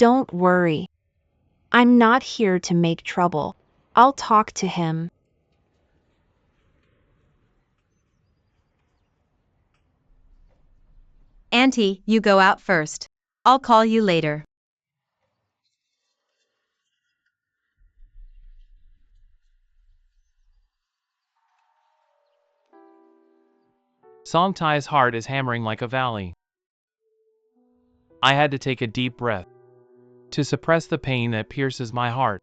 Don't worry. I'm not here to make trouble. I'll talk to him. Auntie, you go out first. I'll call you later. Song Tai's heart is hammering like a valley. I had to take a deep breath to suppress the pain that pierces my heart.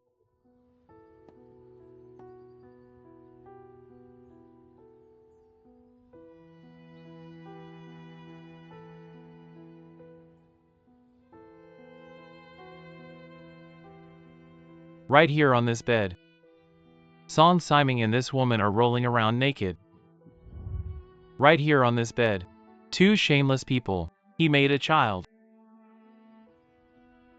Right here on this bed, Song Simon and this woman are rolling around naked. Right here on this bed, two shameless people. He made a child.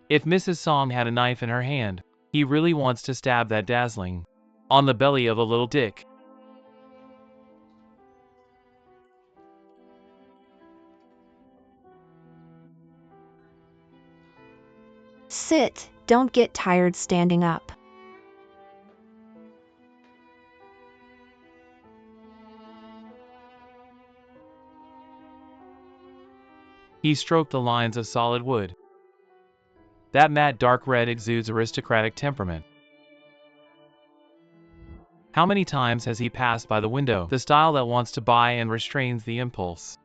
If Mrs. Song had a knife in her hand, he really wants to stab that dazzling on the belly of a little dick. Sit, don't get tired standing up. He stroked the lines of solid wood. That matte dark red exudes aristocratic temperament. How many times has he passed by the window, the style that wants to buy and restrains the impulse?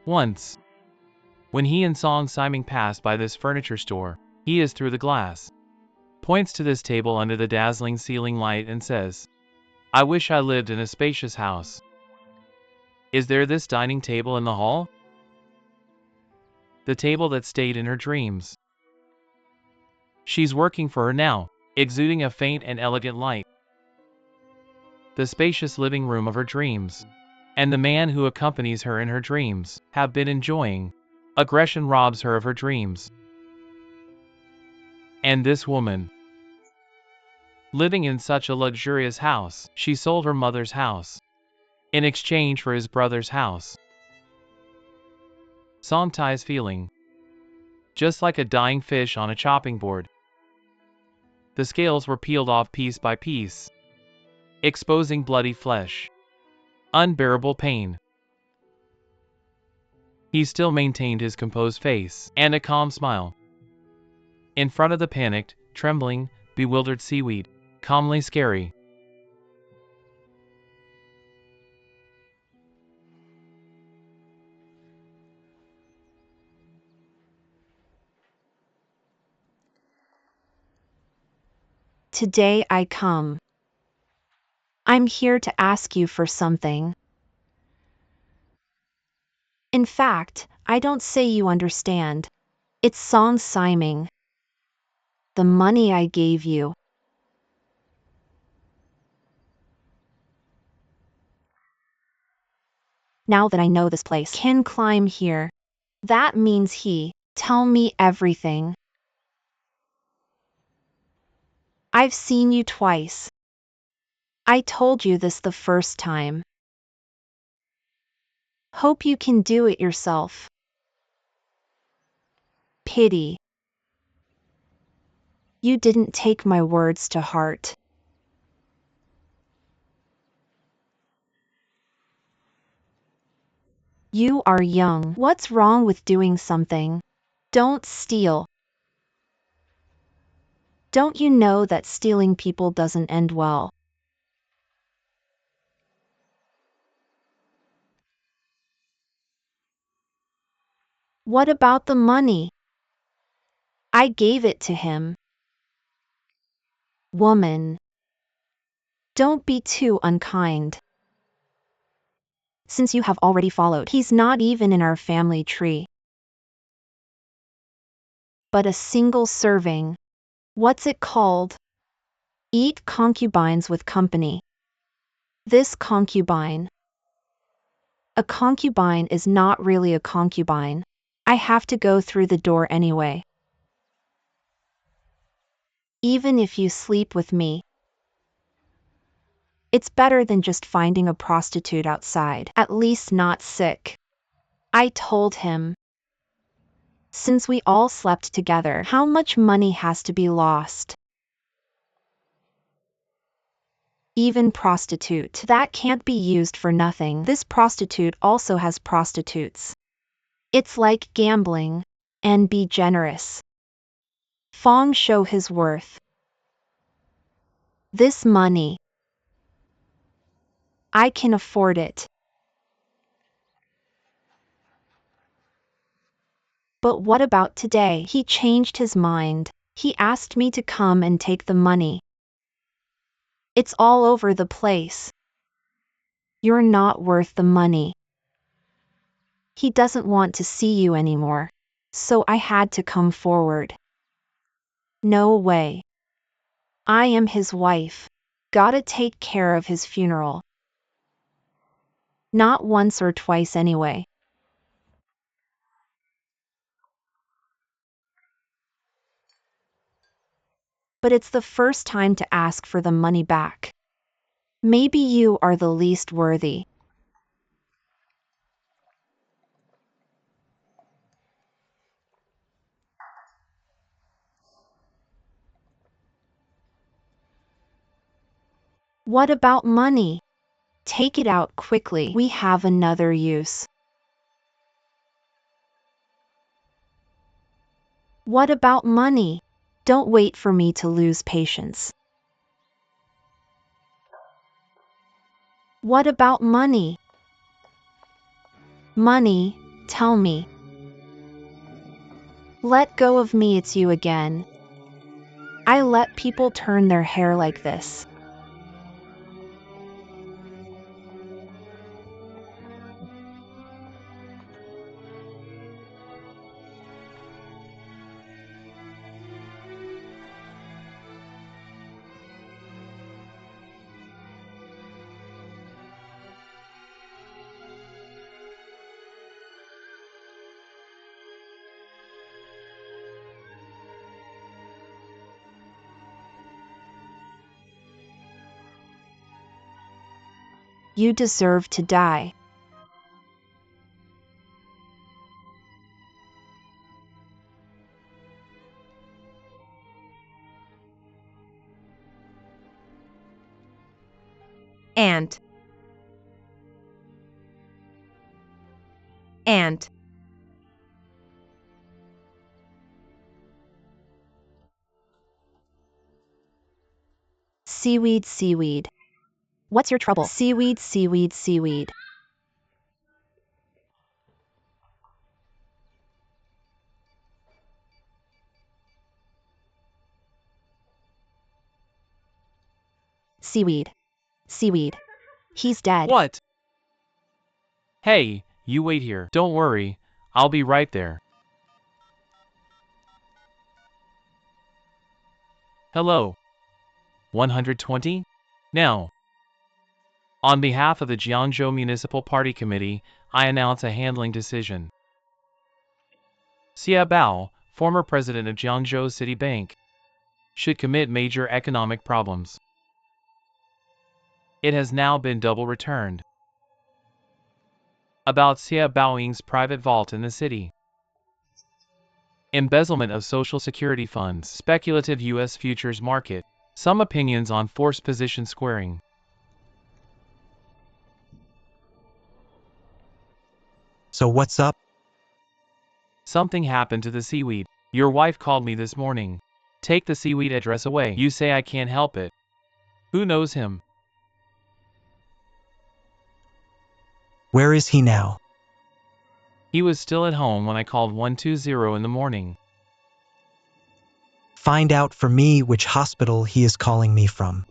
Once, when he and Song Simon passed by this furniture store, he is through the glass, points to this table under the dazzling ceiling light and says, "I wish I lived in a spacious house. Is there this dining table in the hall?" The table that stayed in her dreams. She's working for her now, exuding a faint and elegant light. The spacious living room of her dreams, and the man who accompanies her in her dreams, have been enjoying. Aggression robs her of her dreams. And this woman, living in such a luxurious house, she sold her mother's house in exchange for his brother's house. Song Tai's feeling, just like a dying fish on a chopping board. The scales were peeled off piece by piece, exposing bloody flesh. Unbearable pain. He still maintained his composed face and a calm smile. In front of the panicked, trembling, bewildered seaweed, calmly scary. Today I come. I'm here to ask you for something. In fact, I don't say you understand. It's Song Simon. The money I gave you. Now that I know this place can climb here, that means tell me everything. I've seen you twice. I told you this the first time. Hope you can do it yourself. Pity. You didn't take my words to heart. You are young. What's wrong with doing something? Don't steal. Don't you know that stealing people doesn't end well? What about the money? I gave it to him. Woman. Don't be too unkind. Since you have already followed, he's not even in our family tree. But a single serving. What's it called? Eat concubines with company. This concubine. A concubine is not really a concubine. I have to go through the door anyway. Even if you sleep with me, it's better than just finding a prostitute outside, at least not sick. I told him. Since we all slept together, how much money has to be lost? Even prostitute. That can't be used for nothing. This prostitute also has prostitutes. It's like gambling. And be generous. Fong show his worth. This money. I can afford it. But what about today? He changed his mind. He asked me to come and take the money. It's all over the place. You're not worth the money. He doesn't want to see you anymore. So I had to come forward. No way. I am his wife. Gotta take care of his funeral. Not once or twice anyway. But it's the first time to ask for the money back. Maybe you are the least worthy. What about money? Take it out quickly. We have another use. What about money? Don't wait for me to lose patience. What about money? Money, tell me. Let go of me, it's you again. I let people turn their hair like this. You deserve to die. And. Seaweed, seaweed. What's your trouble? Seaweed, seaweed, seaweed. Seaweed. Seaweed. He's dead. What? Hey, you wait here. Don't worry, I'll be right there. Hello. 120? Now. On behalf of the Jiangzhou Municipal Party Committee, I announce a handling decision. Xia Bao, former president of Jiangzhou City Bank, should commit major economic problems. It has now been double returned. About Xia Baoying's private vault in the city. Embezzlement of Social Security funds, speculative U.S. futures market, some opinions on forced position squaring. So what's up? Something happened to the seaweed. Your wife called me this morning. Take the seaweed address away. You say I can't help it. Who knows him? Where is he now? He was still at home when I called 120 in the morning. Find out for me which hospital he is calling me from.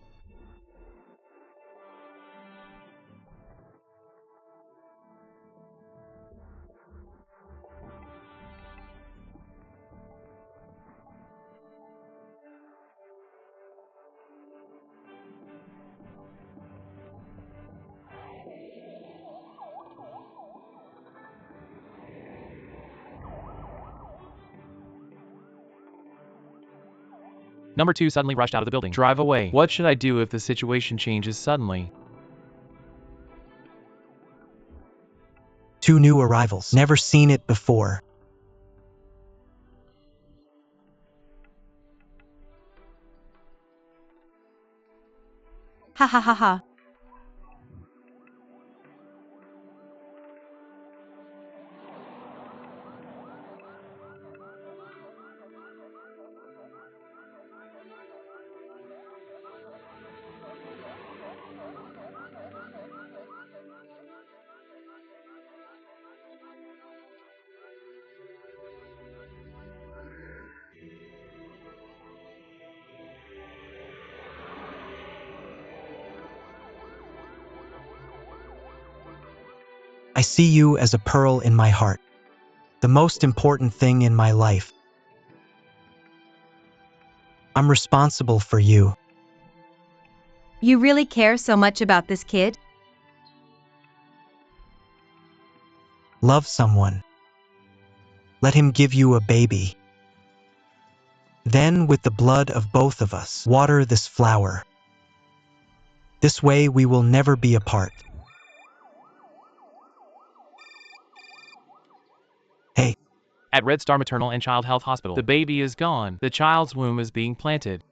Number 2 suddenly rushed out of the building. Drive away. What should I do if the situation changes suddenly? 2 new arrivals. Never seen it before. Ha ha ha ha. I see you as a pearl in my heart, the most important thing in my life. I'm responsible for you. You really care so much about this kid? Love someone. Let him give you a baby. Then, with the blood of both of us, water this flower. This way we will never be apart. Hey, At Red Star Maternal and Child Health Hospital, the baby is gone. The child's womb is being planted.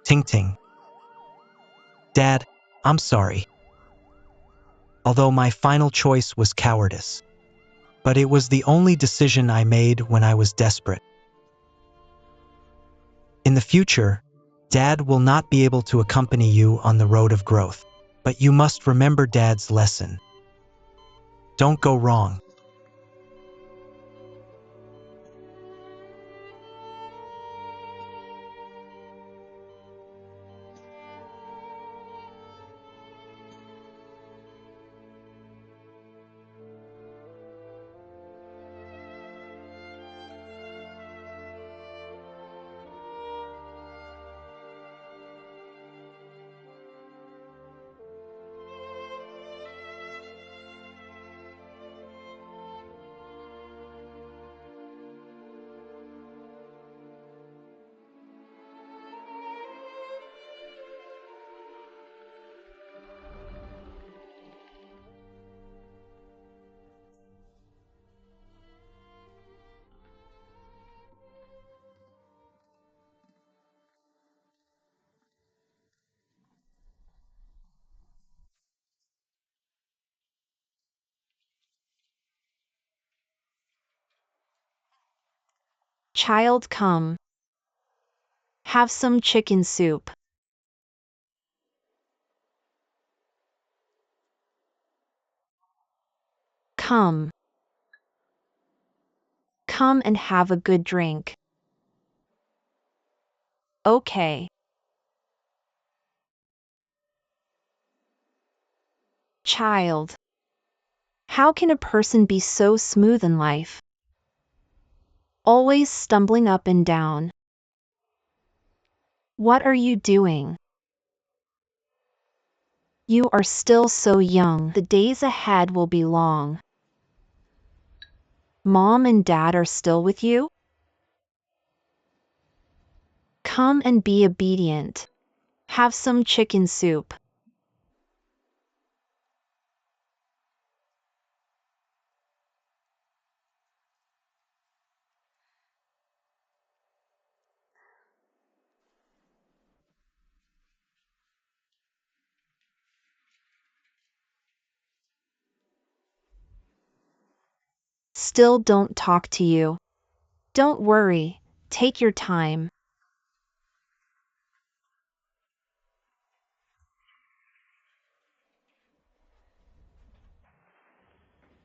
Ting Ting. Dad, I'm sorry. Although my final choice was cowardice. But it was the only decision I made when I was desperate. In the future, Dad will not be able to accompany you on the road of growth. But you must remember Dad's lesson. Don't go wrong. Child, come. Have some chicken soup. Come. Come and have a good drink. Okay. Child. How can a person be so smooth in life? Always stumbling up and down. What are you doing? You are still so young. The days ahead will be long. Mom and Dad are still with you? Come and be obedient. Have some chicken soup. Still don't talk to you. Don't worry, take your time.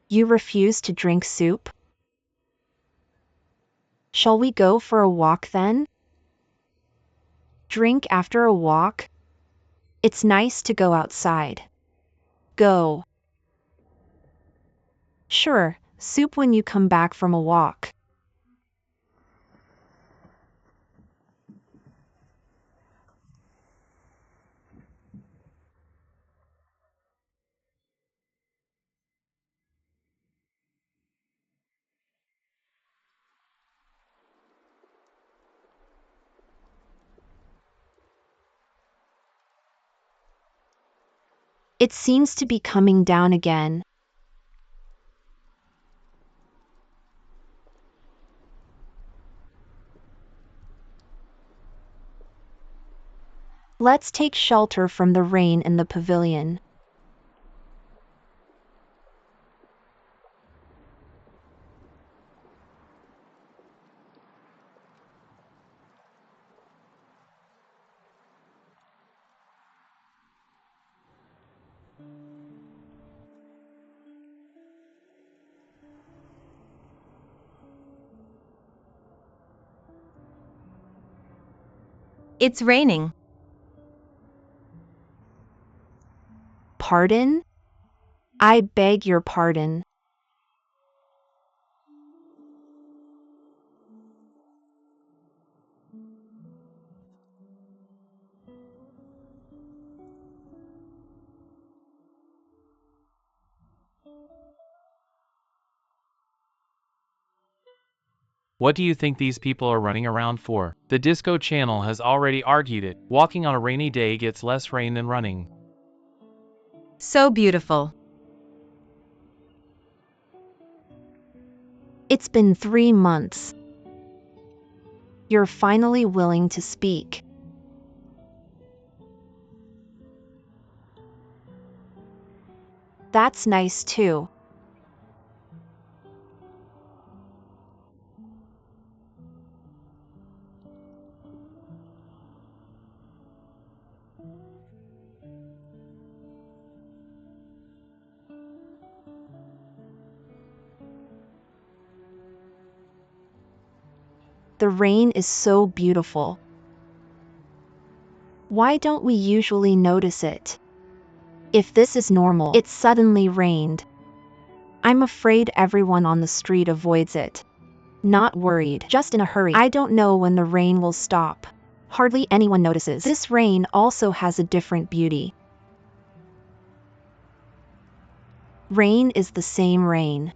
You refuse to drink soup? Shall we go for a walk then? Drink after a walk? It's nice to go outside. Go. Sure, soup when you come back from a walk. It seems to be coming down again. Let's take shelter from the rain in the pavilion. It's raining. Pardon? I beg your pardon. What do you think these people are running around for? The Disco Channel has already argued it. Walking on a rainy day gets less rain than running. So beautiful. It's been 3 months. You're finally willing to speak. That's nice too. The rain is so beautiful. Why don't we usually notice it? If this is normal, it suddenly rained. I'm afraid everyone on the street avoids it. Not worried, just in a hurry. I don't know when the rain will stop. Hardly anyone notices. This rain also has a different beauty. Rain is the same rain.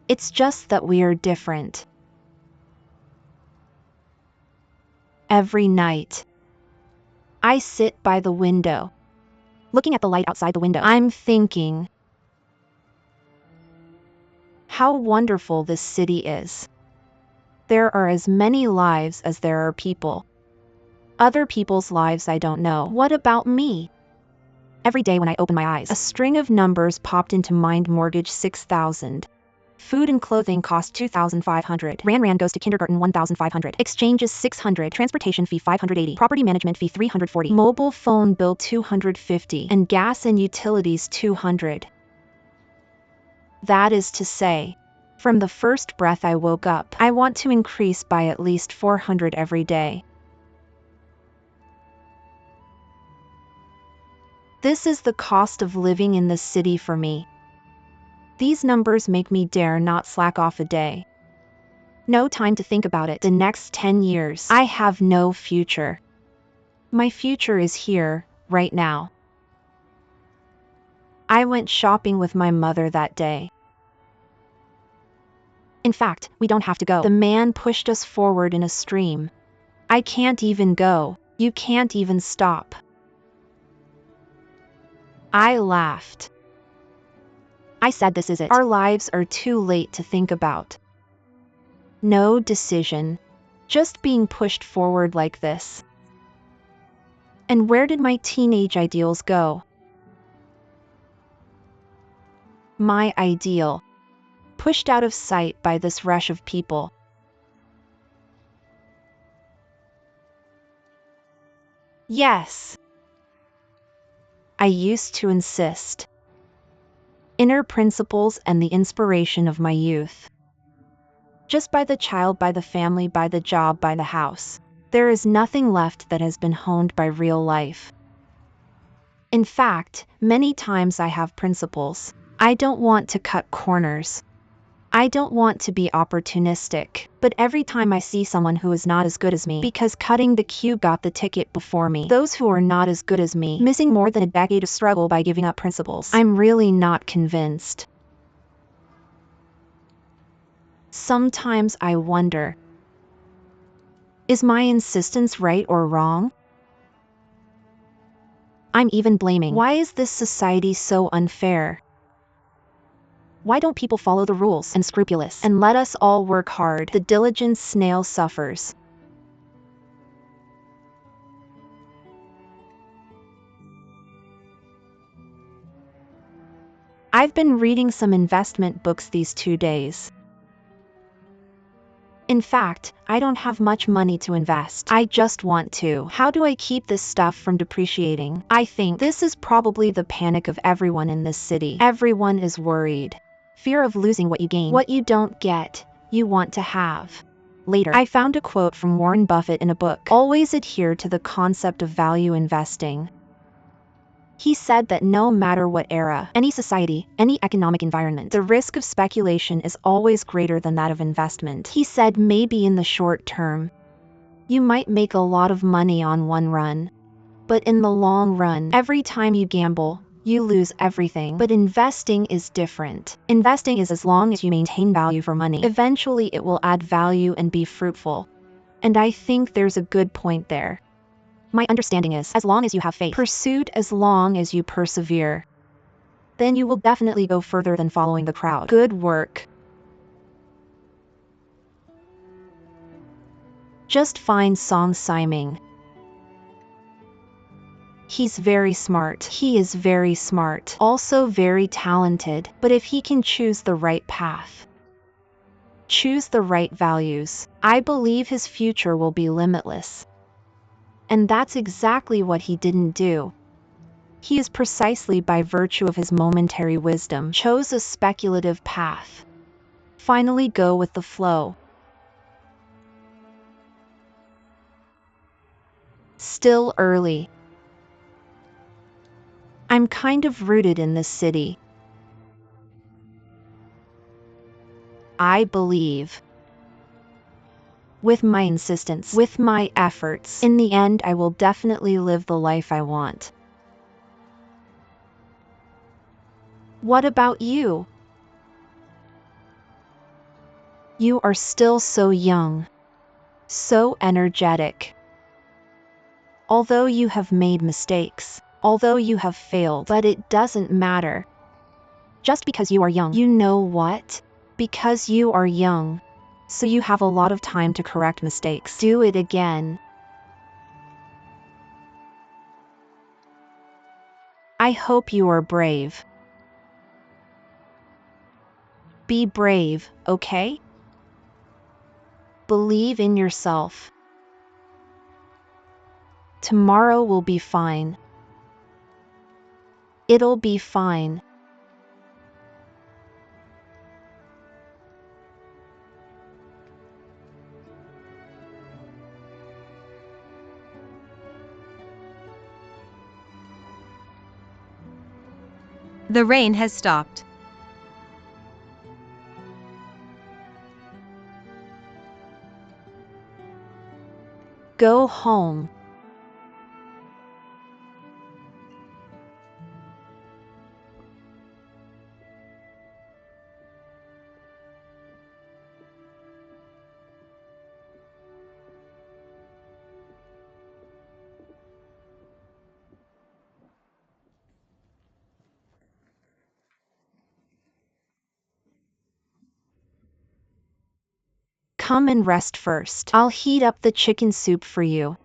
It's just that we are different. Every night, I sit by the window, looking at the light outside the window. I'm thinking, how wonderful this city is. There are as many lives as there are people. Other people's lives I don't know. What about me? Every day when I open my eyes, a string of numbers popped into mind: mortgage 6,000. Food and clothing cost 2,500. Ran goes to kindergarten 1,500. Exchanges 600. Transportation fee 580. Property management fee 340. Mobile phone bill 250. And gas and utilities 200. That is to say, from the first breath I woke up, I want to increase by at least 400 every day. This is the cost of living in the city for me. These numbers make me dare not slack off a day. No time to think about it. The next 10 years, I have no future. My future is here, right now. I went shopping with my mother that day. In fact, we don't have to go. The man pushed us forward in a stream. I can't even go. You can't even stop. I laughed. I said, this is it. Our lives are too late to think about. No decision. Just being pushed forward like this. And where did my teenage ideals go? My ideal. pushed out of sight by this rush of people. Yes, I used to insist. Inner principles and the inspiration of my youth. Just by the child, by the family, by the job, by the house. There is nothing left that has been honed by real life. In fact, many times I have principles. I don't want to cut corners. I don't want to be opportunistic, but every time I see someone who is not as good as me because cutting the queue got the ticket before me, those who are not as good as me, missing more than a decade of struggle by giving up principles, I'm really not convinced. Sometimes I wonder, is my insistence right or wrong? I'm even blaming. Why is this society so unfair? Why don't people follow the rules and scrupulous and let us all work hard? The diligent snail suffers. I've been reading some investment books these 2 days. In fact, I don't have much money to invest. I just want to. How do I keep this stuff from depreciating? I think this is probably the panic of everyone in this city. Everyone is worried. Fear of losing what you gain. What you don't get, you want to have. Later, I found a quote from Warren Buffett in a book. Always adhere to the concept of value investing. He said that no matter what era, any society, any economic environment, the risk of speculation is always greater than that of investment. He said maybe in the short term, you might make a lot of money on one run. But in the long run, every time you gamble, you lose everything. But investing is different. Investing is as long as you maintain value for money. Eventually it will add value and be fruitful. And I think there's a good point there. My understanding is, as long as you have faith, pursued as long as you persevere, then you will definitely go further than following the crowd. Good work. Just find Song Siming. He's very smart. He is very smart. Also very talented. But if he can choose the right path, choose the right values, I believe his future will be limitless. And that's exactly what he didn't do. He is precisely by virtue of his momentary wisdom chose a speculative path. Finally go with the flow. Still early. I'm kind of rooted in this city. I believe. With my insistence, with my efforts, in the end I will definitely live the life I want. What about you? You are still so young, so energetic. Although you have made mistakes, although you have failed, but it doesn't matter. Just because you are young, you know what? Because you are young, so you have a lot of time to correct mistakes. Do it again. I hope you are brave. Be brave, okay? Believe in yourself. Tomorrow will be fine. It'll be fine. The rain has stopped. Go home. Come and rest first. I'll heat up the chicken soup for you.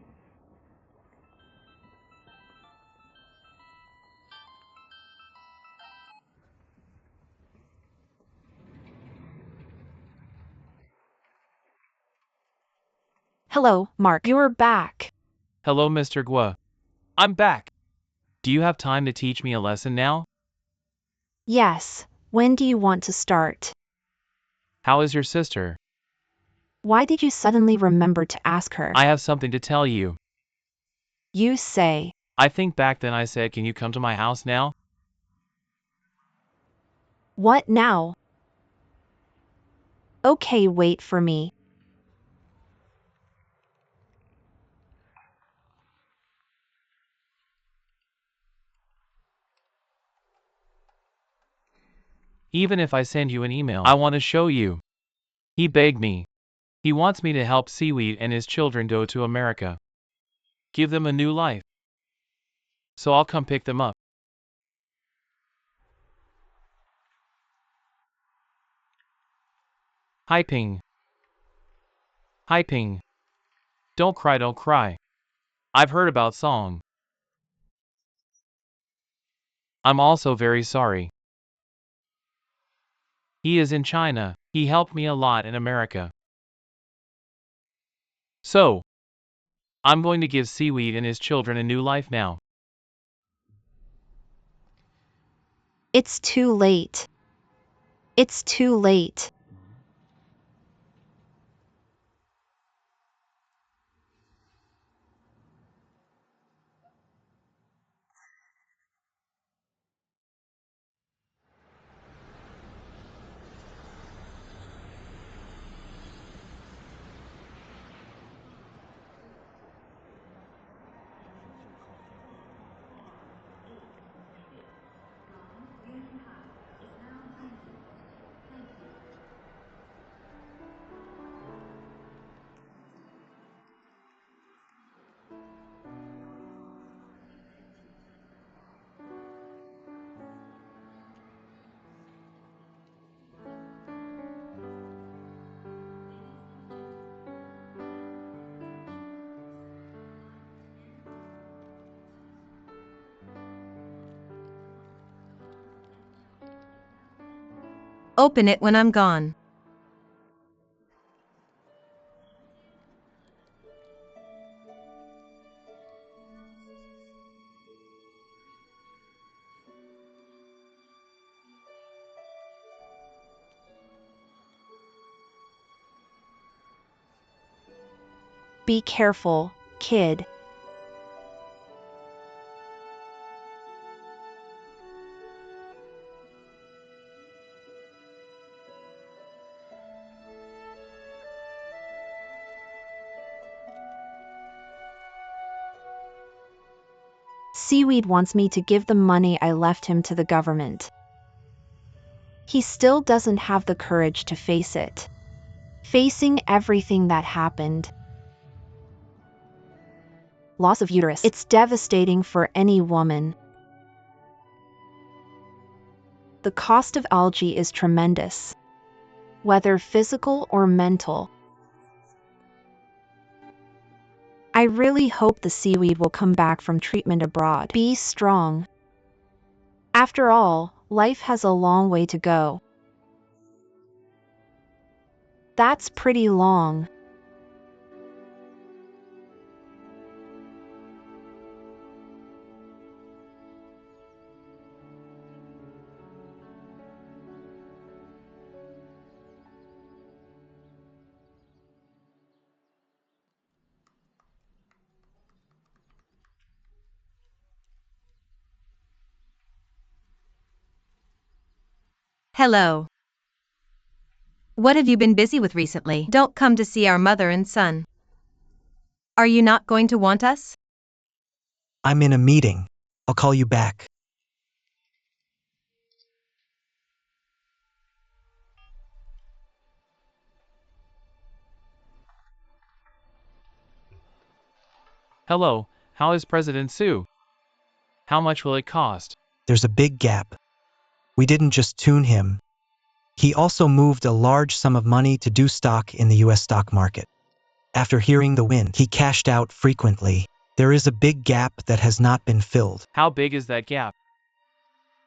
Hello, Mark. You're back. Hello, Mr. Gua. I'm back. Do you have time to teach me a lesson now? Yes. When do you want to start? How is your sister? Why did you suddenly remember to ask her? I have something to tell you. You say. I think back then I said, can you come to my house now? What now? Okay, wait for me. Even if I send you an email, I want to show you. He begged me. He wants me to help Seaweed and his children go to America. Give them a new life. So I'll come pick them up. Hi Ping. Hi Ping. Don't cry, don't cry. I've heard about Song. I'm also very sorry. He is in China. He helped me a lot in America. So, I'm going to give Seaweed and his children a new life now. It's too late. It's too late. Open it when I'm gone. Be careful, kid. Seaweed wants me to give the money I left him to the government. He still doesn't have the courage to face it. Facing everything that happened. Loss of uterus. It's devastating for any woman. The cost of algae is tremendous, whether physical or mental. I really hope the seaweed will come back from treatment abroad. Be strong. After all, life has a long way to go. That's pretty long. Hello. What have you been busy with recently? Don't come to see our mother and son. Are you not going to want us? I'm in a meeting. I'll call you back. Hello, how is President Sue? How much will it cost? There's a big gap. We didn't just tune him. He also moved a large sum of money to do stock in the US stock market. After hearing the win, he cashed out frequently. There is a big gap that has not been filled. How big is that gap?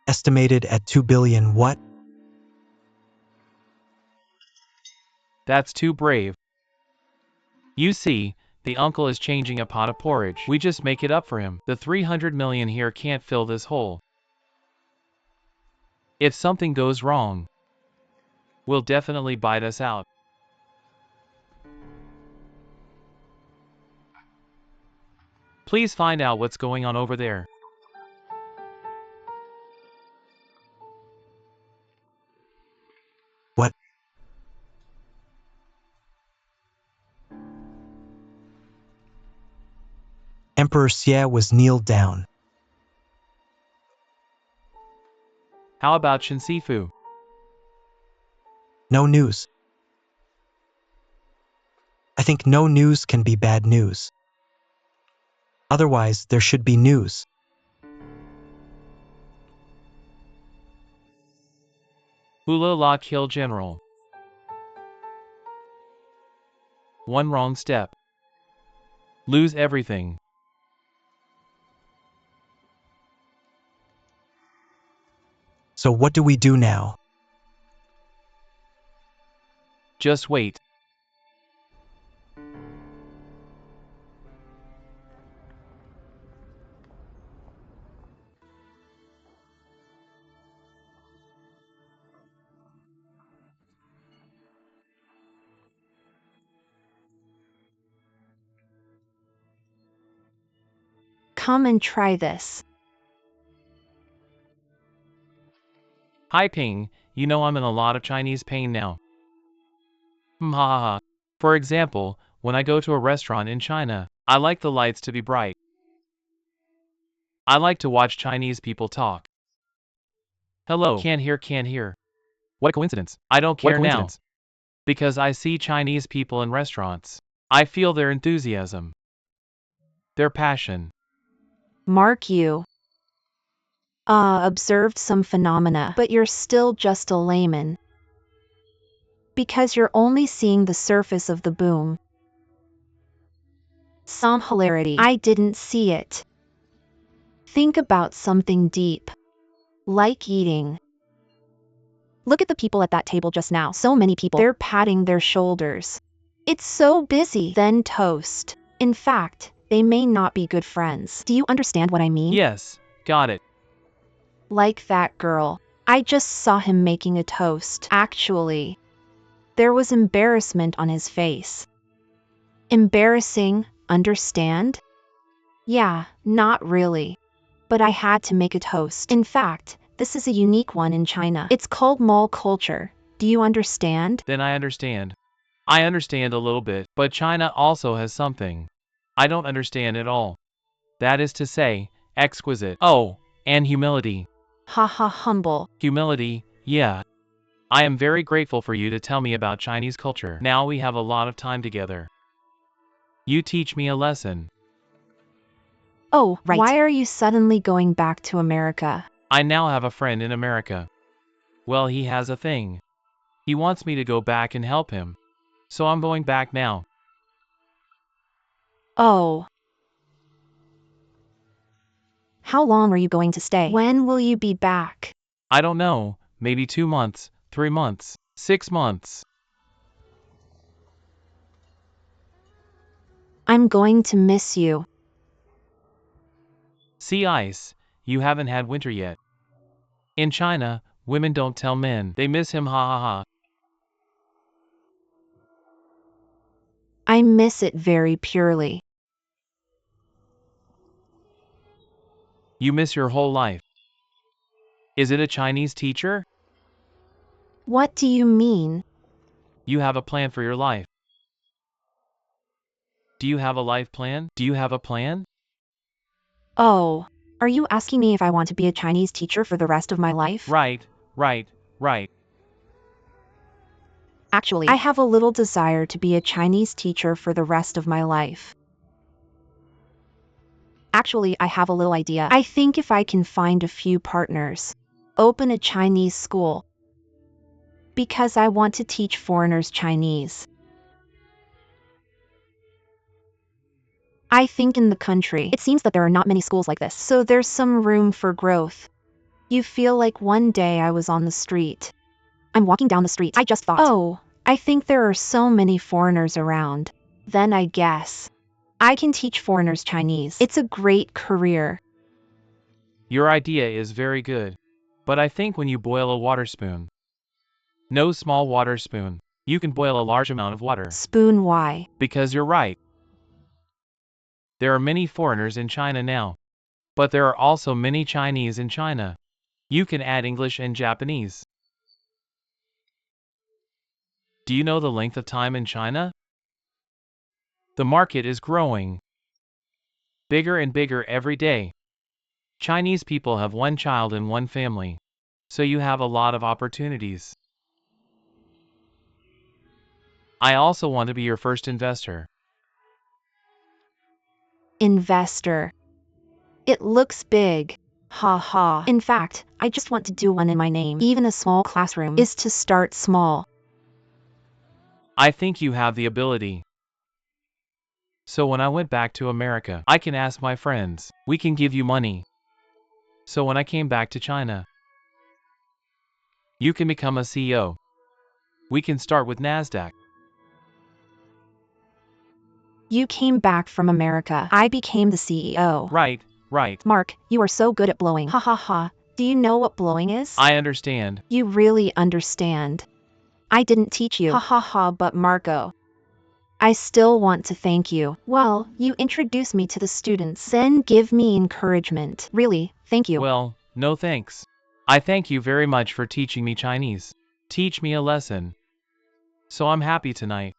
Estimated at 2 billion what? That's too brave. You see, the uncle is changing a pot of porridge. We just make it up for him. The 300 million here can't fill this hole. If something goes wrong, will definitely bite us out. Please find out what's going on over there. What? Emperor Xie was kneeled down. How about Shinsifu? No news. I think no news can be bad news. Otherwise, there should be news. Hula La kill general. One wrong step. Lose everything. So what do we do now? Just wait. Come and try this. Hi Ping, you know I'm in a lot of Chinese pain now. Ha ha ha. For example, when I go to a restaurant in China, I like the lights to be bright. I like to watch Chinese people talk. Hello, can't hear. What a coincidence. I don't care now. Because I see Chinese people in restaurants. I feel their enthusiasm. Their passion. Mark, you observed some phenomena, but you're still just a layman. Because you're only seeing the surface of the boom. Some hilarity. I didn't see it. Think about something deep. Like eating. Look at the people at that table just now. So many people. They're patting their shoulders. It's so busy. Then toast. In fact, they may not be good friends. Do you understand what I mean? Yes, got it. Like that girl. I just saw him making a toast. Actually, there was embarrassment on his face. Embarrassing, understand? Yeah, not really. But I had to make a toast. In fact, this is a unique one in China. It's called mall culture. Do you understand? Then I understand. I understand a little bit, but China also has something I don't understand at all. That is to say, exquisite. Oh, and humility. Haha, humble. Humility, yeah. I am very grateful for you to tell me about Chinese culture. Now we have a lot of time together. You teach me a lesson. Oh, right. Why are you suddenly going back to America? I now have a friend in America. Well, he has a thing. He wants me to go back and help him. So I'm going back now. Oh. How long are you going to stay? When will you be back? I don't know, maybe 2 months, 3 months, 6 months. I'm going to miss you. Sea ice, you haven't had winter yet. In China, women don't tell men they miss him, ha ha ha. I miss it very purely. You miss your whole life. Is it a Chinese teacher? What do you mean? You have a plan for your life. Do you have a life plan? Do you have a plan? Oh, are you asking me if I want to be a Chinese teacher for the rest of my life? Right. Actually, I have a little desire to be a Chinese teacher for the rest of my life. Actually, I have a little idea. I think if I can find a few partners, open a Chinese school. Because I want to teach foreigners Chinese. I think in the country, it seems that there are not many schools like this, so there's some room for growth. You feel like one day I was on the street. I'm walking down the street. I just thought, oh, I think there are so many foreigners around. Then I guess I can teach foreigners Chinese. It's a great career. Your idea is very good. But I think when you boil a water spoon, no small water spoon, you can boil a large amount of water. Spoon why? Because you're right. There are many foreigners in China now. But there are also many Chinese in China. You can add English and Japanese. Do you know the length of time in China? The market is growing bigger and bigger every day. Chinese people have one child in one family, so you have a lot of opportunities. I also want to be your first investor. Investor. It looks big. Ha ha. In fact, I just want to do one in my name. Even a small classroom is to start small. I think you have the ability. So when I went back to America, I can ask my friends. We can give you money. So when I came back to China, you can become a CEO. We can start with NASDAQ. You came back from America. I became the CEO. Right, right. Mark, you are so good at blowing. Ha ha ha. Do you know what blowing is? I understand. You really understand. I didn't teach you. Ha ha ha, but Marco, I still want to thank you. Well, you introduced me to the students, then give me encouragement. Really, thank you. Well, no thanks. I thank you very much for teaching me Chinese. Teach me a lesson. So I'm happy tonight.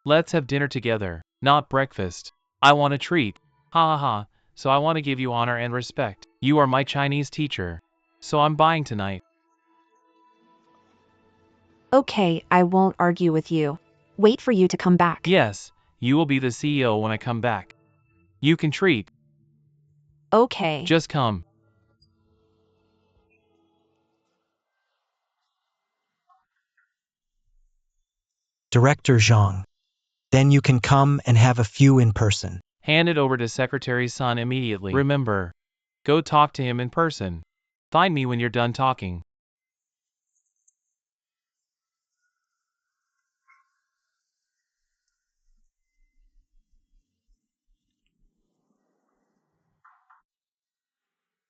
Let's have dinner together, not breakfast. I want a treat. Ha ha ha. So I want to give you honor and respect. You are my Chinese teacher. So I'm buying tonight. Okay, I won't argue with you. Wait for you to come back. Yes, you will be the CEO when I come back. You can treat. Okay. Just come. Director Zhang. Then you can come and have a few in person. Hand it over to Secretary Sun immediately. Remember, go talk to him in person. Find me when you're done talking.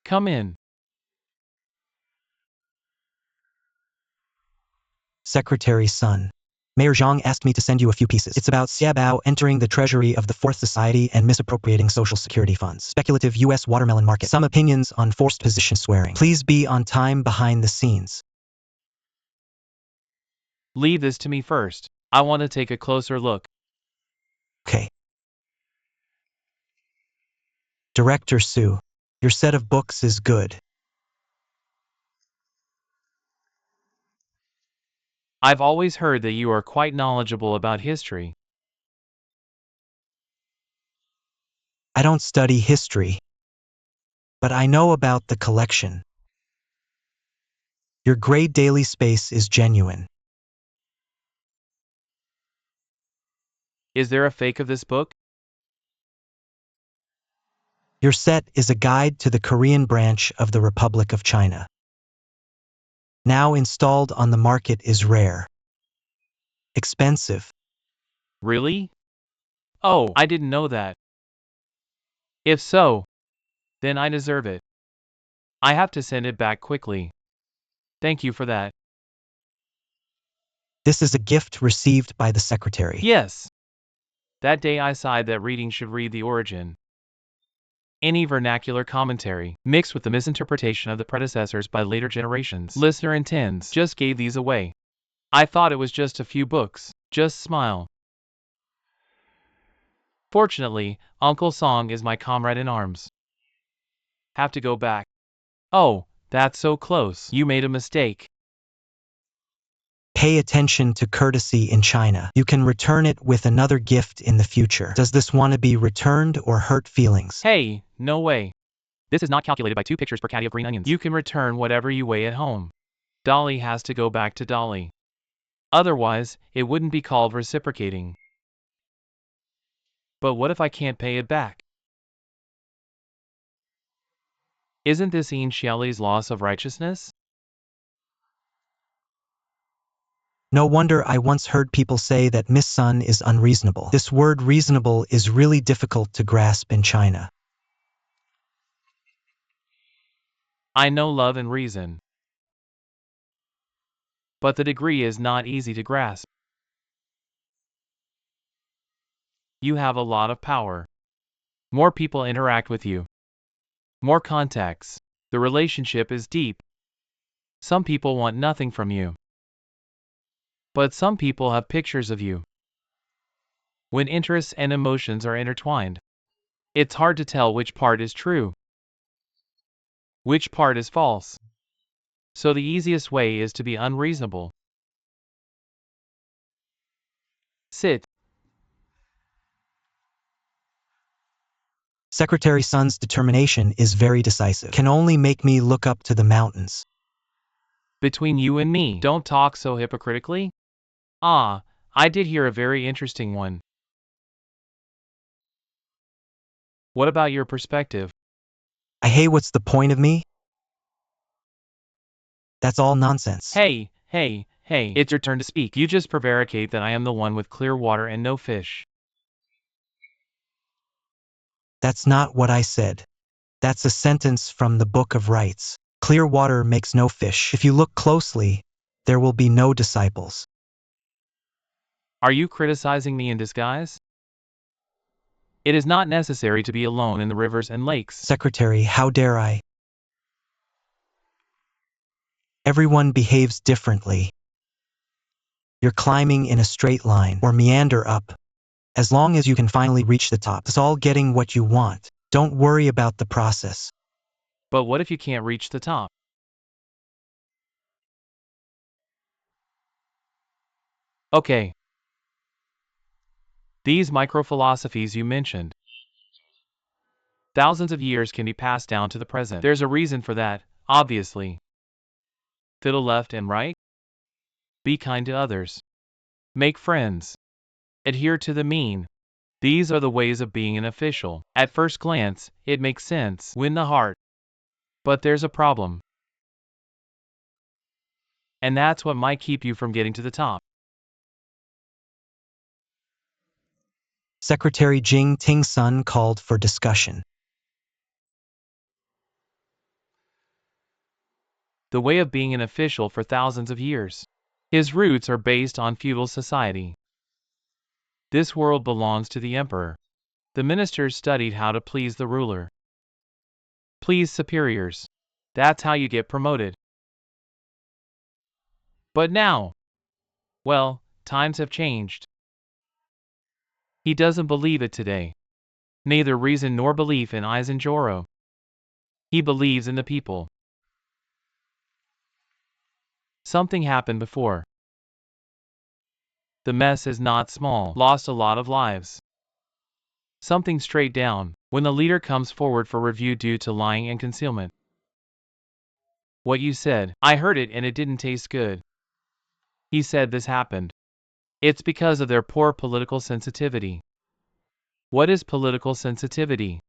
Come in. Secretary Sun. Mayor Zhang asked me to send you a few pieces. It's about Xiaobao entering the treasury of the Fourth Society and misappropriating social security funds. Speculative U.S. watermelon market. Some opinions on forced position swearing. Please be on time behind the scenes. Leave this to me first. I want to take a closer look. Okay. Director Su. Your set of books is good. I've always heard that you are quite knowledgeable about history. I don't study history, but I know about the collection. Your gray daily space is genuine. Is there a fake of this book? Your set is a guide to the Korean branch of the Republic of China. Now installed on the market is rare. Expensive. Really? Oh, I didn't know that. If so, then I deserve it. I have to send it back quickly. Thank you for that. This is a gift received by the secretary. Yes. That day I sighed that reading should read the origin. Any vernacular commentary, mixed with the misinterpretation of the predecessors by later generations. Listener intends, just gave these away. I thought it was just a few books. Just smile. Fortunately, Uncle Song is my comrade in arms. Have to go back. Oh, that's so close. You made a mistake. Pay attention to courtesy in China. You can return it with another gift in the future. Does this want to be returned or hurt feelings? Hey, no way. This is not calculated by 2 pictures per caddy of green onions. You can return whatever you weigh at home. Dolly has to go back to Dolly. Otherwise, it wouldn't be called reciprocating. But what if I can't pay it back? Isn't this Ian Xiaoli's loss of righteousness? No wonder I once heard people say that Miss Sun is unreasonable. This word reasonable is really difficult to grasp in China. I know love and reason, but the degree is not easy to grasp. You have a lot of power. More people interact with you. More contacts. The relationship is deep. Some people want nothing from you. But some people have pictures of you. When interests and emotions are intertwined, it's hard to tell which part is true, which part is false. So the easiest way is to be unreasonable. Sit. Secretary Sun's determination is very decisive. Can only make me look up to the mountains. Between you and me, don't talk so hypocritically. Ah, I did hear a very interesting one. What about your perspective? Hey, what's the point of me? That's all nonsense. Hey, it's your turn to speak. You just prevaricate that I am the one with clear water and no fish. That's not what I said. That's a sentence from the Book of Rights. Clear water makes no fish. If you look closely, there will be no disciples. Are you criticizing me in disguise? It is not necessary to be alone in the rivers and lakes. Secretary, how dare I? Everyone behaves differently. You're climbing in a straight line or meander up. As long as you can finally reach the top, it's all getting what you want. Don't worry about the process. But what if you can't reach the top? Okay. These micro-philosophies you mentioned, thousands of years can be passed down to the present. There's a reason for that, obviously. Fiddle left and right. Be kind to others. Make friends. Adhere to the mean. These are the ways of being an official. At first glance, it makes sense. Win the heart. But there's a problem. And that's what might keep you from getting to the top. Secretary Jing Ting Sun called for discussion. The way of being an official for thousands of years. His roots are based on feudal society. This world belongs to the emperor. The ministers studied how to please the ruler. Please superiors. That's how you get promoted. But now, well, times have changed. He doesn't believe it today. Neither reason nor belief in Aizenjoro. He believes in the people. Something happened before. The mess is not small. Lost a lot of lives. Something straight down, when the leader comes forward for review due to lying and concealment. What you said, I heard it and it didn't taste good. He said this happened. It's because of their poor political sensitivity. What is political sensitivity?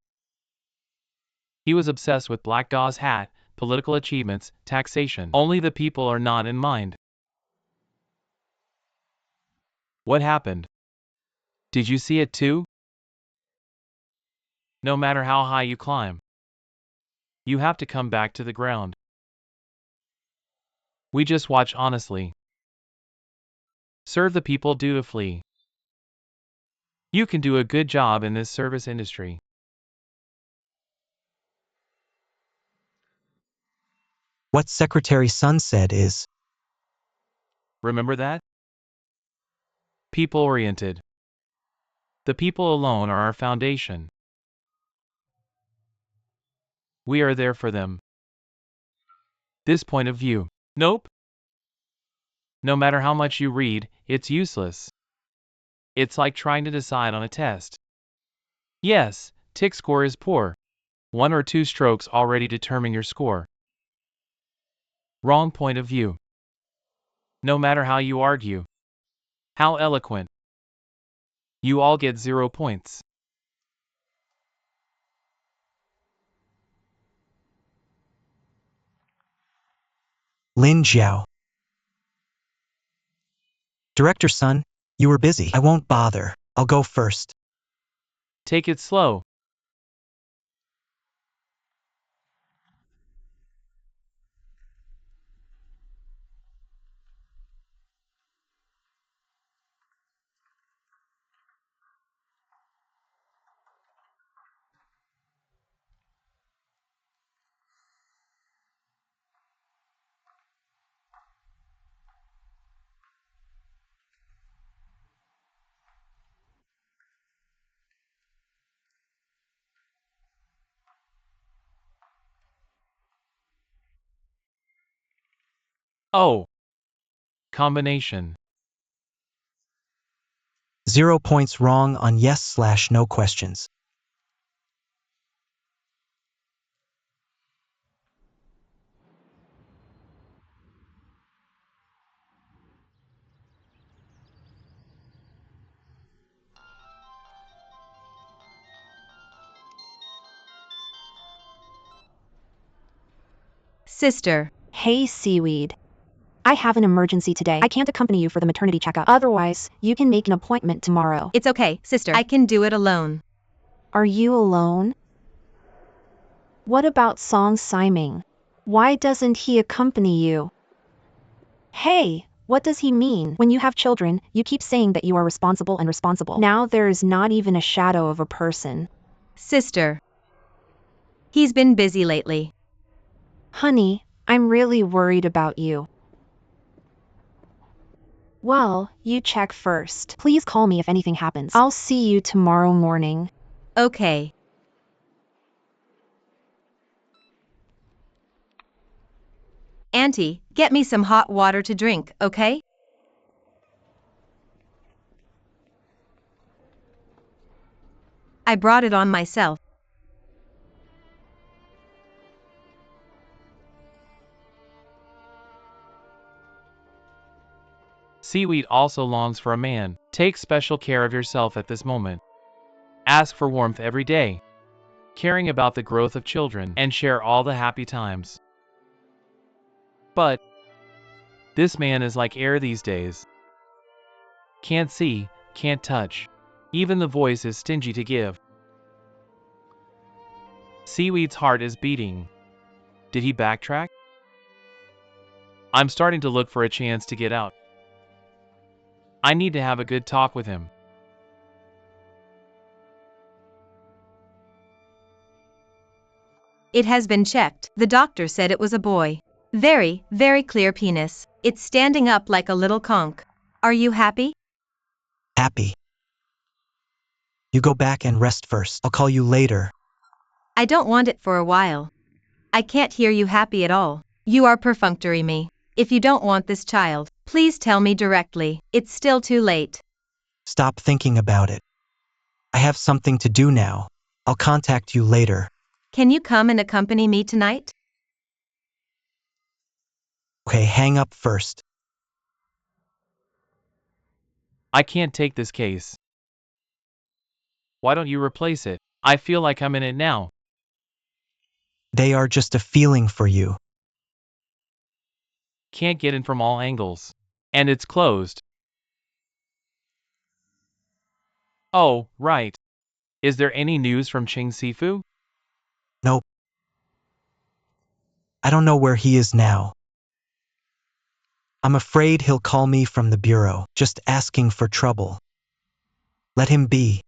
He was obsessed with Black Daw's hat, political achievements, taxation. Only the people are not in mind. What happened? Did you see it too? No matter how high you climb, you have to come back to the ground. We just watch honestly. Serve the people dutifully. You can do a good job in this service industry. What Secretary Sun said is, Remember that? People-oriented. The people alone are our foundation. We are there for them. This point of view. Nope. No matter how much you read, it's useless. It's like trying to decide on a test. Yes, tick score is poor. 1 or 2 strokes already determine your score. Wrong point of view. No matter how you argue, how eloquent, you all get 0 points. Lin Jiao. Director son, you were busy. I won't bother. I'll go first. Take it slow. Oh. Combination. 0 points wrong on yes/no questions. Sister. Hey, Seaweed. I have an emergency today. I can't accompany you for the maternity checkup. Otherwise, you can make an appointment tomorrow. It's okay, sister. I can do it alone. Are you alone? What about Song Siming? Why doesn't he accompany you? Hey, what does he mean? When you have children, you keep saying that you are responsible and responsible. Now there is not even a shadow of a person. Sister. He's been busy lately. Honey, I'm really worried about you. Well, you check first. Please call me if anything happens. I'll see you tomorrow morning. Okay. Auntie, get me some hot water to drink, okay? I brought it on myself. Seaweed also longs for a man. Take special care of yourself at this moment. Ask for warmth every day, caring about the growth of children, and share all the happy times. But this man is like air these days. Can't see, can't touch. Even the voice is stingy to give. Seaweed's heart is beating. Did he backtrack? I'm starting to look for a chance to get out. I need to have a good talk with him. It has been checked. The doctor said it was a boy. Very, very clear penis. It's standing up like a little conch. Are you happy? Happy. You go back and rest first. I'll call you later. I don't want it for a while. I can't hear you happy at all. You are perfunctory me. If you don't want this child, please tell me directly. It's still too late. Stop thinking about it. I have something to do now. I'll contact you later. Can you come and accompany me tonight? Okay, hang up first. I can't take this case. Why don't you replace it? I feel like I'm in it now. They are just a feeling for you. Can't get in from all angles. And it's closed. Oh, right. Is there any news from Ching Sifu? Nope. I don't know where he is now. I'm afraid he'll call me from the bureau, just asking for trouble. Let him be.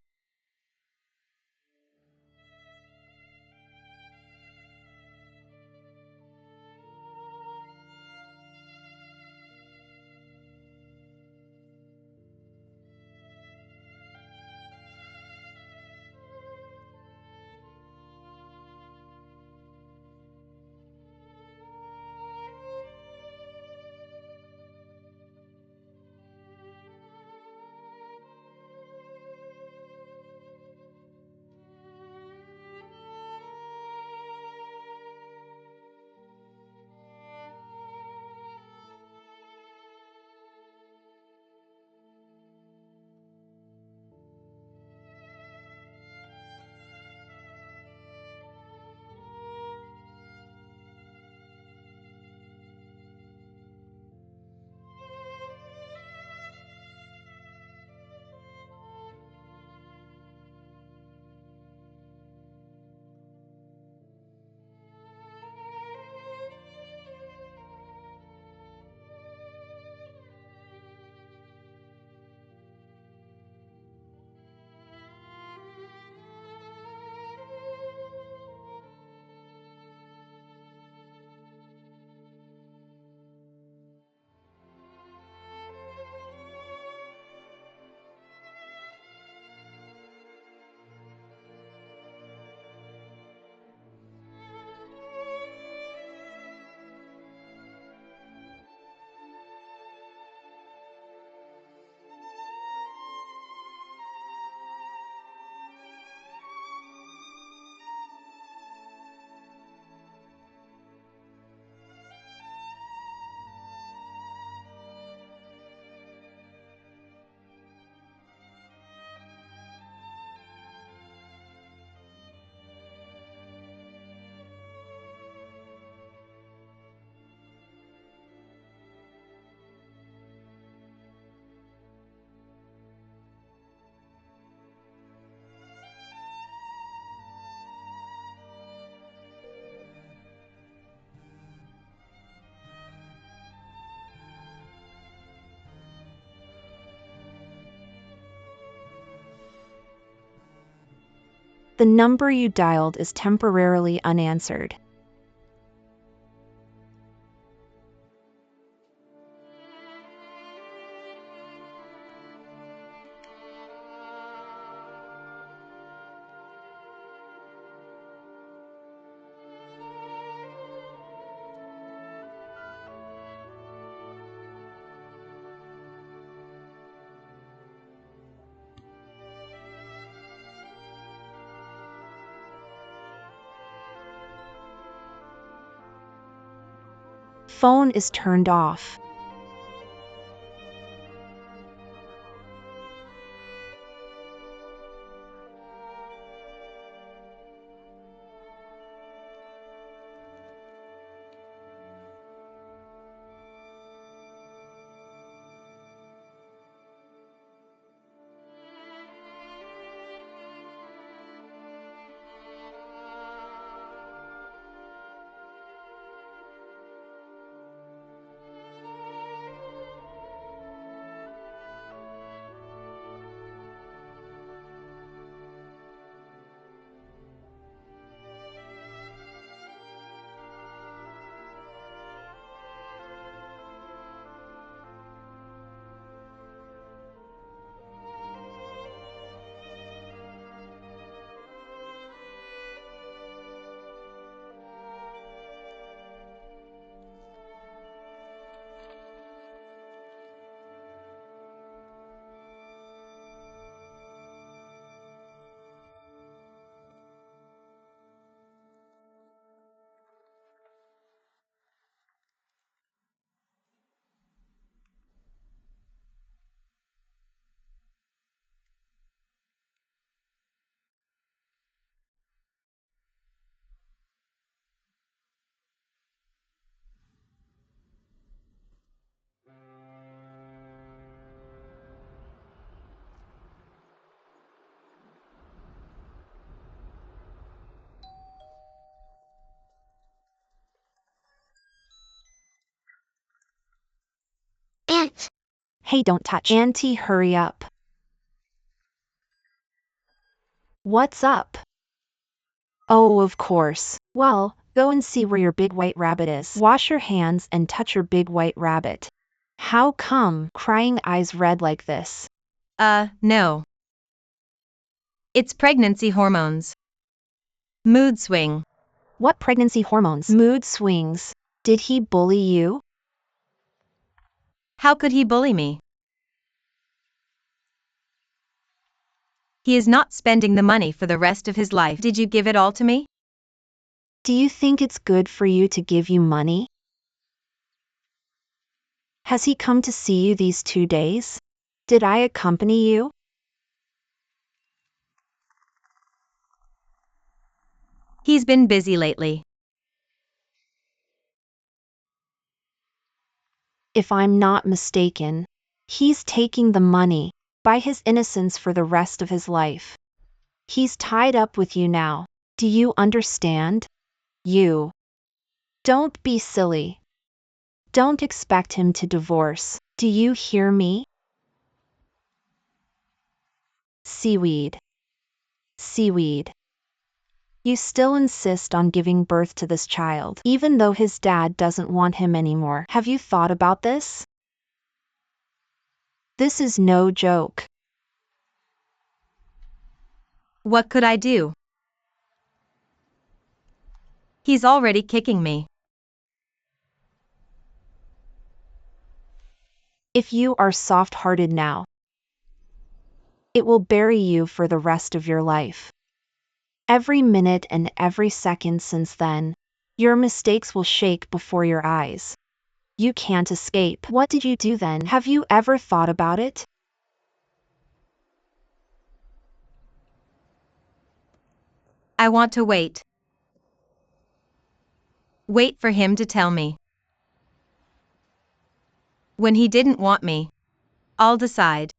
The number you dialed is temporarily unanswered. Phone is turned off. Aunt, Hey, don't touch. Auntie, hurry up. What's up? Oh, of course. Well, go and see where your big white rabbit is. Wash your hands and touch your big white rabbit. How come? Crying eyes red like this. No. It's pregnancy hormones. Mood swing. What pregnancy hormones? Mood swings. Did he bully you? How could he bully me? He is not spending the money for the rest of his life. Did you give it all to me? Do you think it's good for you to give you money? Has he come to see you these 2 days? Did I accompany you? He's been busy lately. If I'm not mistaken, he's taking the money, by his innocence for the rest of his life. He's tied up with you now. Do you understand? You. Don't be silly. Don't expect him to divorce. Do you hear me? Seaweed. Seaweed. You still insist on giving birth to this child, even though his dad doesn't want him anymore. Have you thought about this? This is no joke. What could I do? He's already kicking me. If you are soft-hearted now, it will bury you for the rest of your life. Every minute and every second since then, your mistakes will shake before your eyes. You can't escape. What did you do then? Have you ever thought about it? I want to wait. Wait for him to tell me. When he didn't want me, I'll decide.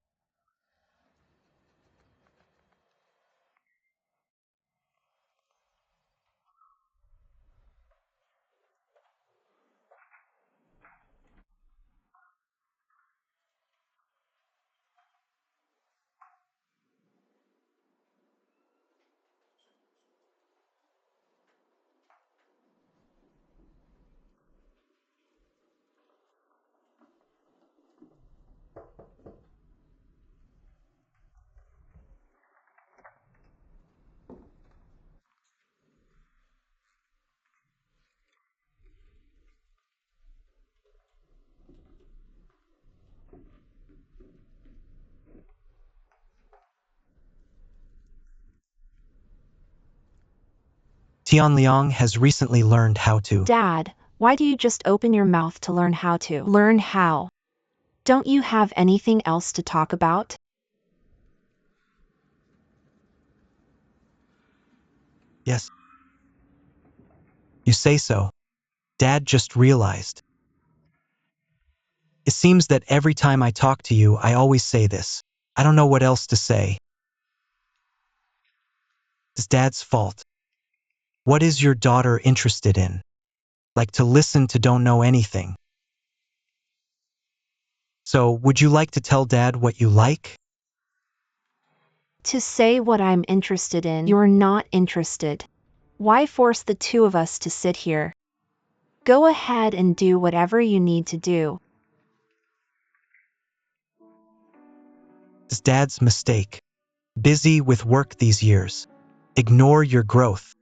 Tianliang has recently learned how to. Dad, why do you just open your mouth to learn how to? Learn how? Don't you have anything else to talk about? Yes. You say so. Dad just realized. It seems that every time I talk to you, I always say this. I don't know what else to say. It's Dad's fault. What is your daughter interested in? Like to listen to don't know anything. So, would you like to tell Dad what you like? To say what I'm interested in. You're not interested. Why force the two of us to sit here? Go ahead and do whatever you need to do. It's Dad's mistake. Busy with work these years. Ignore your growth.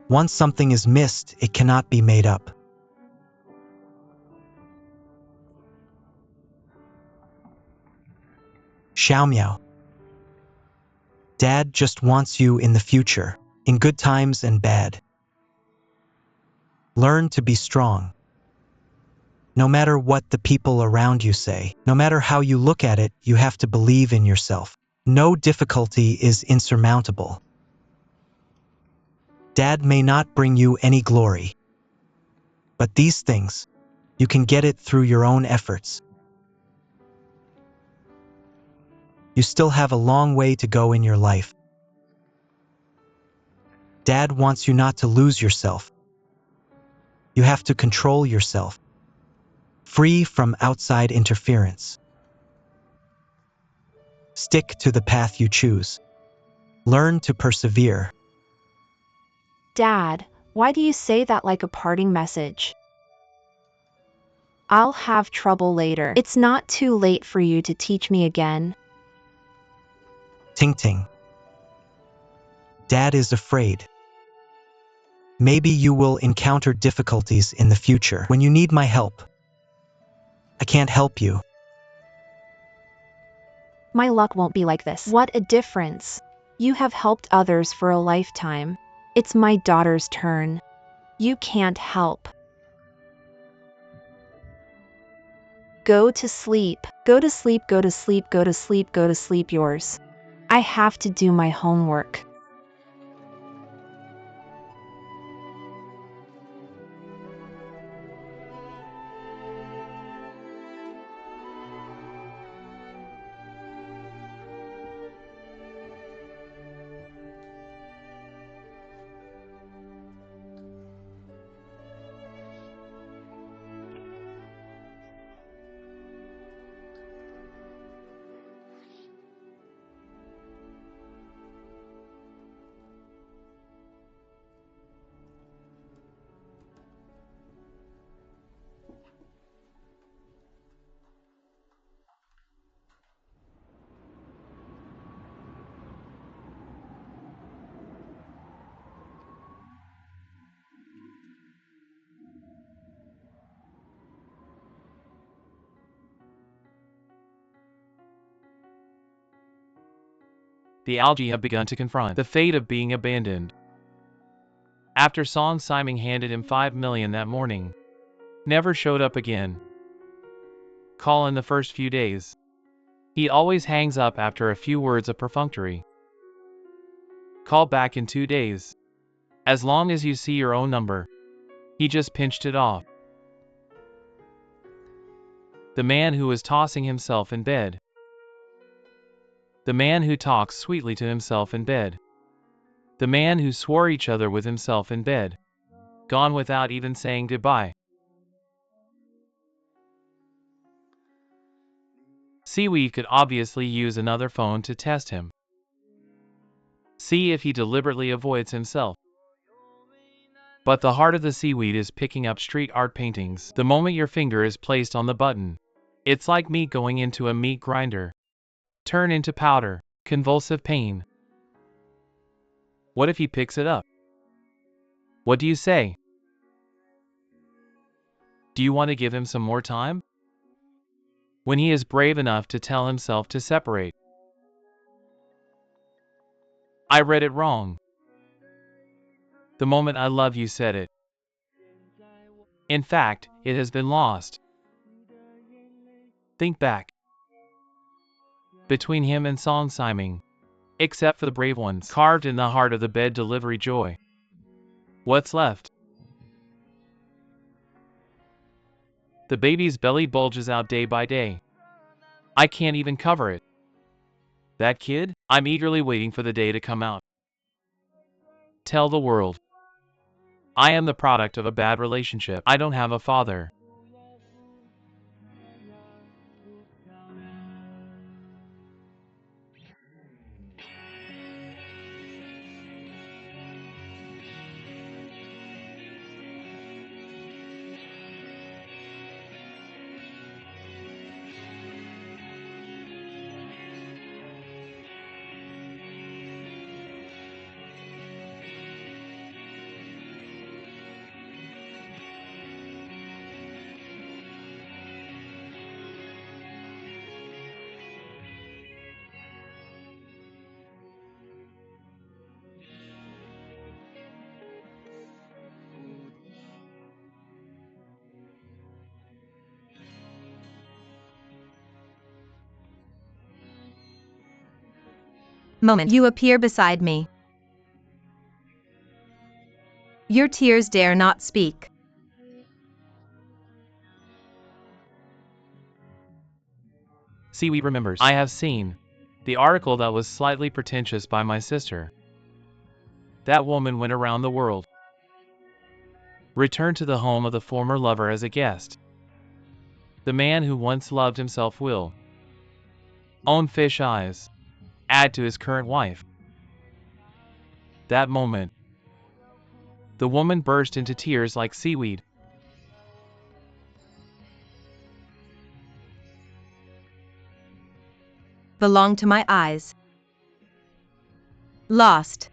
Once something is missed, it cannot be made up. Xiaomiao. Dad just wants you in the future, in good times and bad. Learn to be strong. No matter what the people around you say, no matter how you look at it, you have to believe in yourself. No difficulty is insurmountable. Dad may not bring you any glory, but these things, you can get it through your own efforts. You still have a long way to go in your life. Dad wants you not to lose yourself. You have to control yourself, free from outside interference. Stick to the path you choose. Learn to persevere. Dad, why do you say that like a parting message? I'll have trouble later. It's not too late for you to teach me again. Ting Ting. Dad is afraid. Maybe you will encounter difficulties in the future when you need my help. I can't help you. My luck won't be like this. What a difference. You have helped others for a lifetime. It's my daughter's turn. You can't help. Go to sleep. Go to sleep, go to sleep, go to sleep, go to sleep yours. I have to do my homework. The algae have begun to confront the fate of being abandoned. After Song Simon handed him 5 million that morning, never showed up again. Call in the first few days. He always hangs up after a few words of perfunctory. Call back in 2 days. As long as you see your own number. He just pinched it off. The man who was tossing himself in bed. The man who talks sweetly to himself in bed. The man who swore each other with himself in bed. Gone without even saying goodbye. Seaweed could obviously use another phone to test him. See if he deliberately avoids himself. But the heart of the seaweed is picking up street art paintings the moment your finger is placed on the button. It's like meat going into a meat grinder. Turn into powder, convulsive pain. What if he picks it up? What do you say? Do you want to give him some more time? When he is brave enough to tell himself to separate. I read it wrong. The moment I love you said it. In fact, it has been lost. Think back. Between him and Song Siming. Except for the brave ones carved in the heart of the bed delivery joy. What's left? The baby's belly bulges out day by day. I can't even cover it. That kid? I'm eagerly waiting for the day to come out. Tell the world. I am the product of a bad relationship. I don't have a father. Moment. You appear beside me. Your tears dare not speak. Seaweed remembers. I have seen the article that was slightly pretentious by my sister. That woman went around the world. Returned to the home of the former lover as a guest. The man who once loved himself will own fish eyes. Add to his current wife. That moment. The woman burst into tears like seaweed. Belong to my eyes. Lost.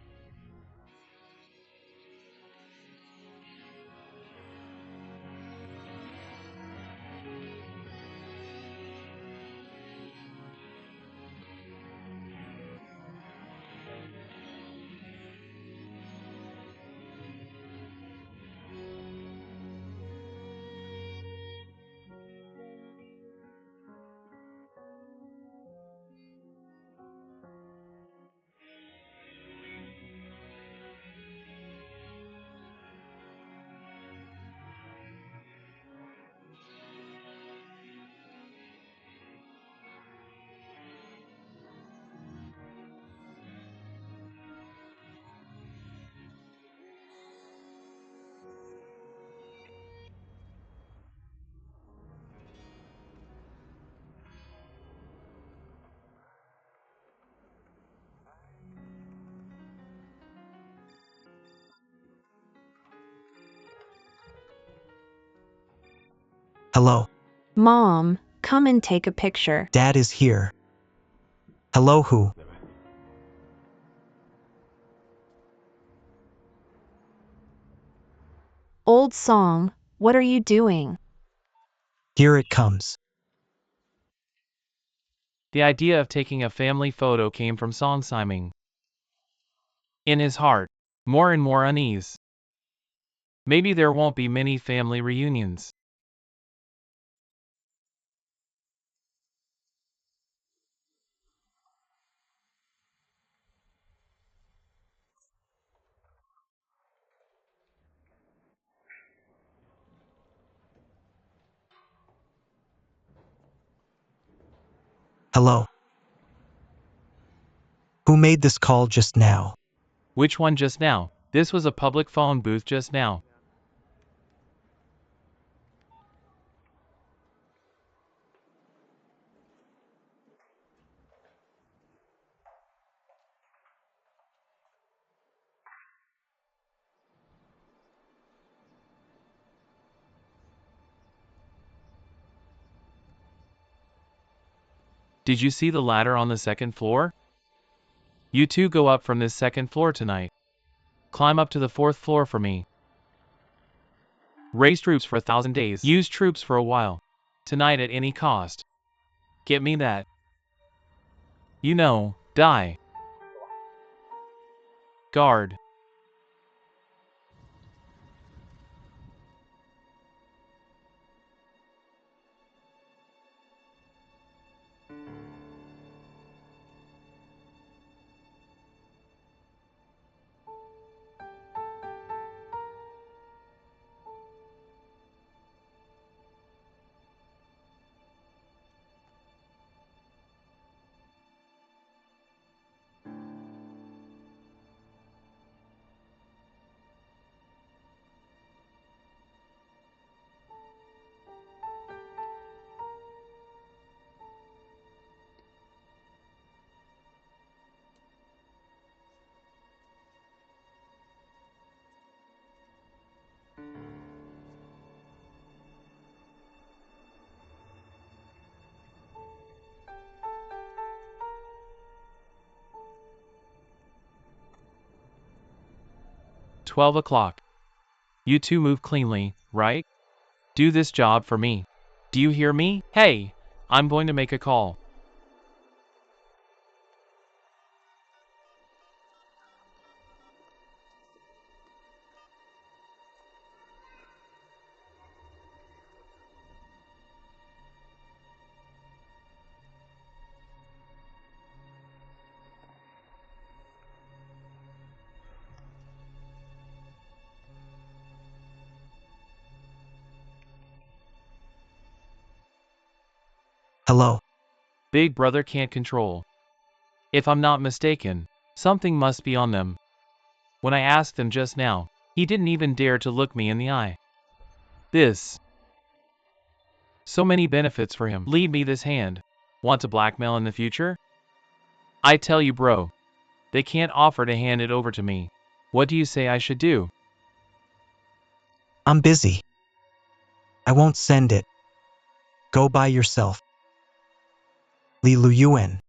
Hello. Mom, come and take a picture. Dad is here. Hello, who? Old song, what are you doing? Here it comes. The idea of taking a family photo came from Song Siming. In his heart, more and more unease. Maybe there won't be many family reunions. Hello. Who made this call just now? Which one just now? This was a public phone booth just now. Did you see the ladder on the second floor? You two go up from this second floor tonight. Climb up to the fourth floor for me. Raise troops for 1,000 days. Use troops for a while. Tonight at any cost. Get me that. You know, die. Guard. 12 o'clock. You two move cleanly, right? Do this job for me. Do you hear me? Hey, I'm going to make a call. Hello. Big brother can't control. If I'm not mistaken, something must be on them. When I asked him just now, he didn't even dare to look me in the eye. This. So many benefits for him. Leave me this hand. Want to blackmail in the future? I tell you, bro. They can't offer to hand it over to me. What do you say I should do? I'm busy. I won't send it. Go by yourself. Li Lu Yuan.